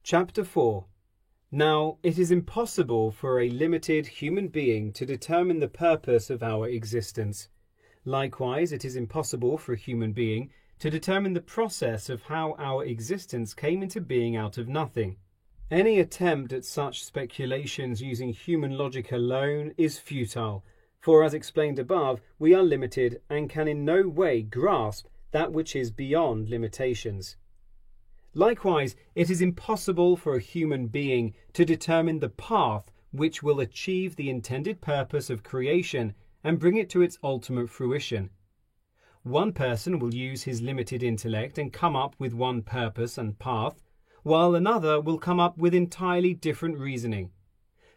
Chapter 4. Now, it is impossible for a limited human being to determine the purpose of our existence. Likewise, it is impossible for a human being to determine the process of how our existence came into being out of nothing. Any attempt at such speculations using human logic alone is futile, for as explained above, we are limited and can in no way grasp that which is beyond limitations. Likewise, it is impossible for a human being to determine the path which will achieve the intended purpose of creation and bring it to its ultimate fruition. One person will use his limited intellect and come up with one purpose and path, while another will come up with entirely different reasoning.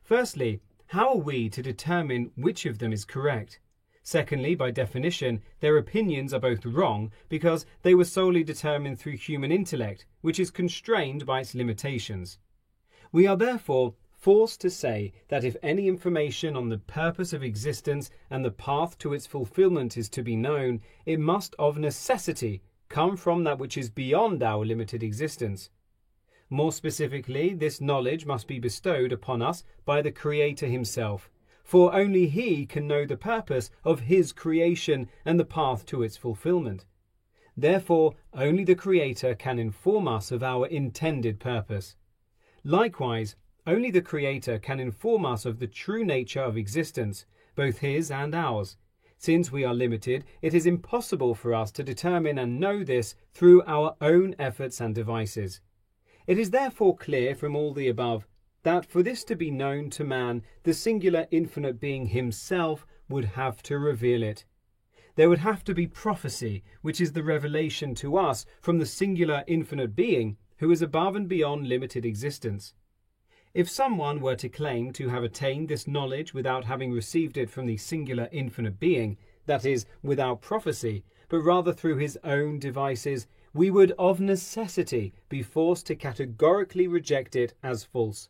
Firstly, how are we to determine which of them is correct? Secondly, by definition, their opinions are both wrong because they were solely determined through human intellect, which is constrained by its limitations. We are therefore forced to say that if any information on the purpose of existence and the path to its fulfillment is to be known, it must of necessity come from that which is beyond our limited existence. More specifically, this knowledge must be bestowed upon us by the Creator himself, for only he can know the purpose of his creation and the path to its fulfillment. Therefore, only the Creator can inform us of our intended purpose. Likewise, only the Creator can inform us of the true nature of existence, both his and ours. Since we are limited, it is impossible for us to determine and know this through our own efforts and devices. It is therefore clear from all the above that for this to be known to man, the singular infinite being himself would have to reveal it. There would have to be prophecy, which is the revelation to us from the singular infinite being who is above and beyond limited existence. If someone were to claim to have attained this knowledge without having received it from the singular infinite being, that is, without prophecy, but rather through his own devices, we would of necessity be forced to categorically reject it as false.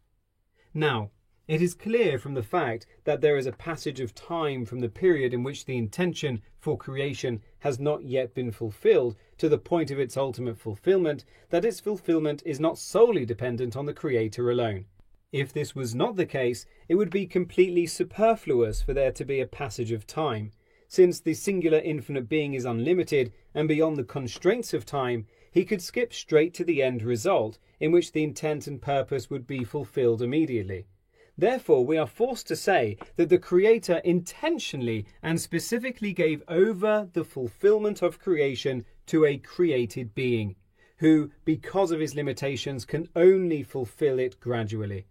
Now, it is clear from the fact that there is a passage of time from the period in which the intention for creation has not yet been fulfilled to the point of its ultimate fulfillment, that its fulfillment is not solely dependent on the Creator alone. If this was not the case, it would be completely superfluous for there to be a passage of time. Since the singular infinite being is unlimited and beyond the constraints of time, he could skip straight to the end result, in which the intent and purpose would be fulfilled immediately. Therefore, we are forced to say that the Creator intentionally and specifically gave over the fulfillment of creation to a created being, who, because of his limitations, can only fulfill it gradually.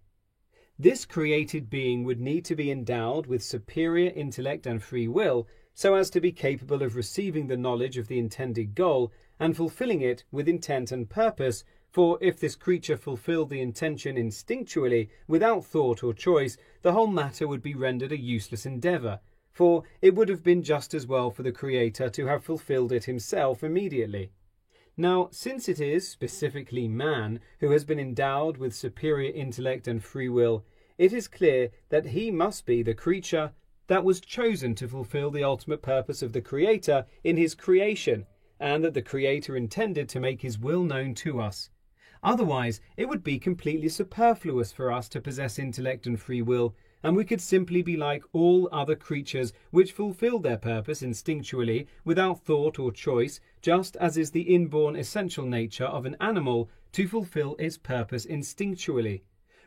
This created being would need to be endowed with superior intellect and free will, so as to be capable of receiving the knowledge of the intended goal and fulfilling it with intent and purpose, for if this creature fulfilled the intention instinctually, without thought or choice, the whole matter would be rendered a useless endeavour, for it would have been just as well for the Creator to have fulfilled it himself immediately. Now, since it is specifically man who has been endowed with superior intellect and free will, it is clear that he must be the creature that was chosen to fulfill the ultimate purpose of the Creator in his creation, and that the Creator intended to make his will known to us. Otherwise, it would be completely superfluous for us to possess intellect and free will, and we could simply be like all other creatures which fulfill their purpose instinctually without thought or choice, just as is the inborn essential nature of an animal to fulfill its purpose instinctually.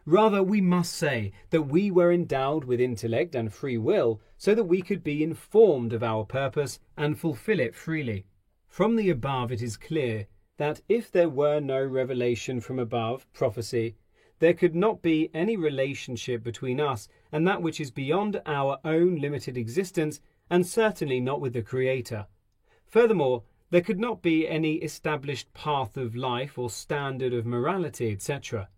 Rather, we must say that we were endowed with intellect and free will so that we could be informed of our purpose and fulfill it freely. From the above, it is clear that if there were no revelation from above, prophecy, there could not be any relationship between us and that which is beyond our own limited existence, and certainly not with the Creator. Furthermore, there could not be any established path of life or standard of morality, etc.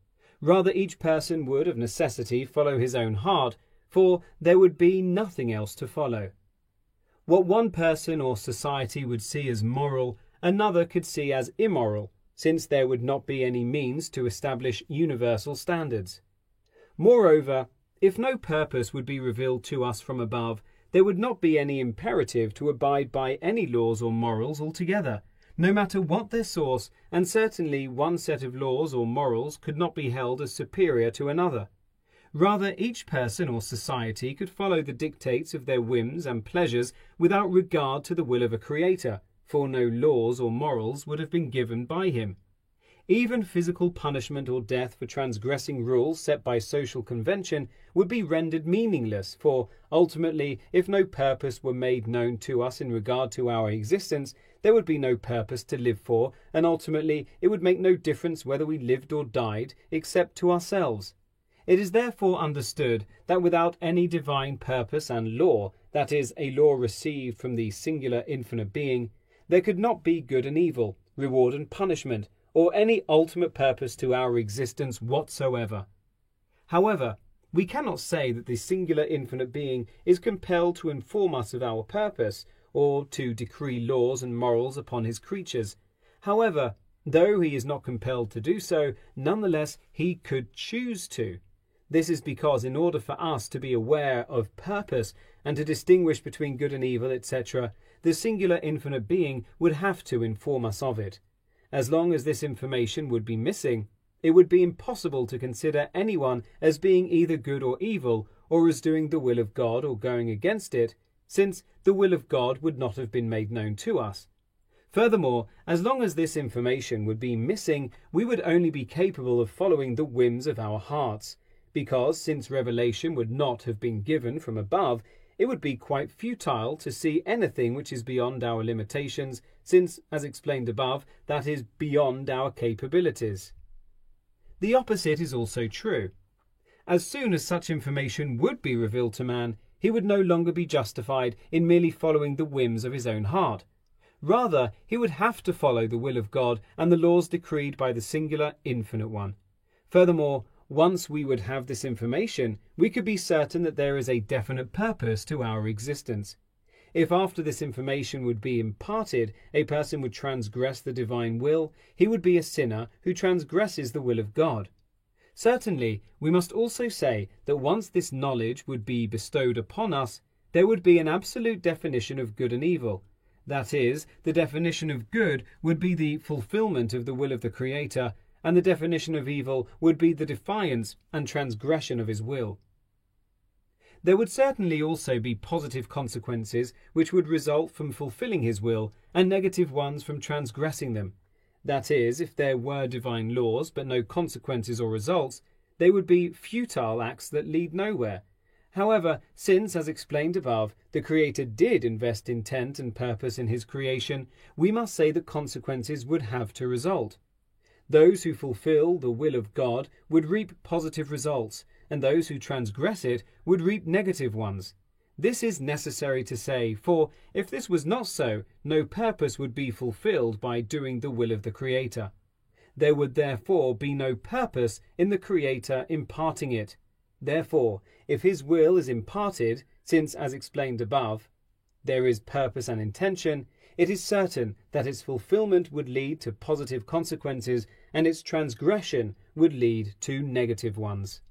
Rather, each person would of necessity follow his own heart, for there would be nothing else to follow. What one person or society would see as moral, another could see as immoral, since there would not be any means to establish universal standards. Moreover, if no purpose would be revealed to us from above, there would not be any imperative to abide by any laws or morals altogether, no matter what their source, and certainly one set of laws or morals could not be held as superior to another. Rather, each person or society could follow the dictates of their whims and pleasures without regard to the will of a creator, for no laws or morals would have been given by him. Even physical punishment or death for transgressing rules set by social convention would be rendered meaningless, for ultimately, if no purpose were made known to us in regard to our existence, there would be no purpose to live for, and ultimately it would make no difference whether we lived or died, except to ourselves. It is therefore understood that without any divine purpose and law, that is, a law received from the singular infinite being, there could not be good and evil, reward and punishment, or any ultimate purpose to our existence whatsoever. However, we cannot say that the singular infinite being is compelled to inform us of our purpose, or to decree laws and morals upon his creatures. However, though he is not compelled to do so, nonetheless he could choose to. This is because in order for us to be aware of purpose and to distinguish between good and evil, etc., the singular infinite being would have to inform us of it. As long as this information would be missing, it would be impossible to consider anyone as being either good or evil, or as doing the will of God or going against it, since the will of God would not have been made known to us. Furthermore, as long as this information would be missing, we would only be capable of following the whims of our hearts, because since revelation would not have been given from above, it would be quite futile to see anything which is beyond our limitations, since, as explained above, that is beyond our capabilities. The opposite is also true. As soon as such information would be revealed to man, he would no longer be justified in merely following the whims of his own heart. Rather, he would have to follow the will of God and the laws decreed by the singular infinite one. Furthermore, once we would have this information, we could be certain that there is a definite purpose to our existence. If after this information would be imparted, a person would transgress the divine will, he would be a sinner who transgresses the will of God. Certainly, we must also say that once this knowledge would be bestowed upon us, there would be an absolute definition of good and evil. That is, the definition of good would be the fulfillment of the will of the Creator, and the definition of evil would be the defiance and transgression of his will. There would certainly also be positive consequences which would result from fulfilling his will, and negative ones from transgressing them. That is, if there were divine laws but no consequences or results, they would be futile acts that lead nowhere. However, since, as explained above, the Creator did invest intent and purpose in his creation, we must say that consequences would have to result. Those who fulfill the will of God would reap positive results, and those who transgress it would reap negative ones. This is necessary to say, for if this was not so, no purpose would be fulfilled by doing the will of the Creator. There would therefore be no purpose in the Creator imparting it. Therefore, if his will is imparted, since, as explained above, there is purpose and intention, it is certain that its fulfillment would lead to positive consequences and its transgression would lead to negative ones.